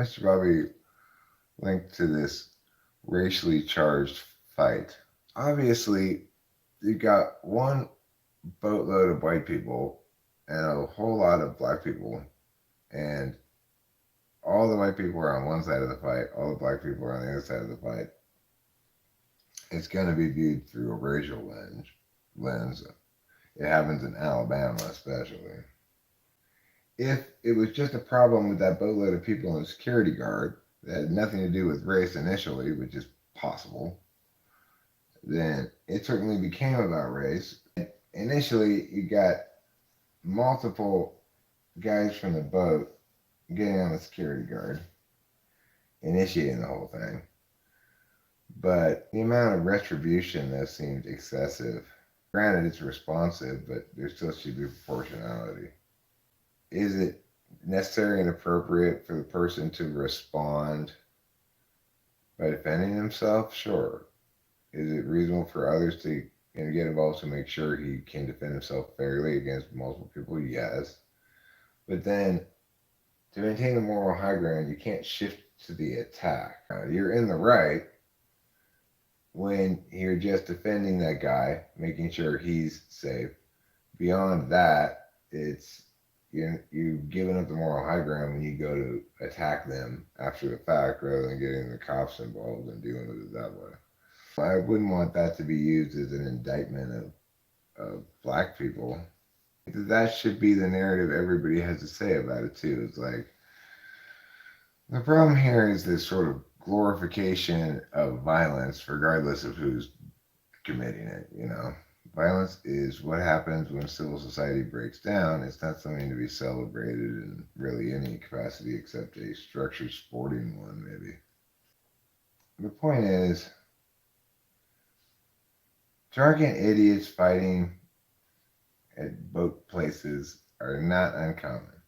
Mr. Bobby linked to this racially charged fight. Obviously, you got one boatload of white people and a whole lot of black people, and all the white people are on one side of the fight, all the black people are on the other side of the fight. It's going to be viewed through a racial lens. It happens in Alabama, especially. If it was just a problem with that boatload of people and the security guard that had nothing to do with race initially, which is possible, then it certainly became about race. Initially, you got multiple guys from the boat getting on the security guard, initiating the whole thing. But the amount of retribution that seemed excessive. Granted, it's responsive, but there still should be proportionality. Is it necessary and appropriate for the person to respond by defending himself? Sure. Is it reasonable for others to get involved to make sure he can defend himself fairly against multiple people? Yes. But then, to maintain the moral high ground, you can't shift to the attack. You're in the right when you're just defending that guy, making sure he's safe. Beyond that, it's you've given up the moral high ground when you go to attack them after the fact rather than getting the cops involved and dealing with it that way. I wouldn't want that to be used as an indictment of black people. That should be the narrative everybody has to say about it too. It's like, the problem here is this sort of glorification of violence regardless of who's committing it, Violence is what happens when civil society breaks down. It's not something to be celebrated in really any capacity except a structured sporting one, maybe. The point is, drunken idiots fighting at boat places are not uncommon.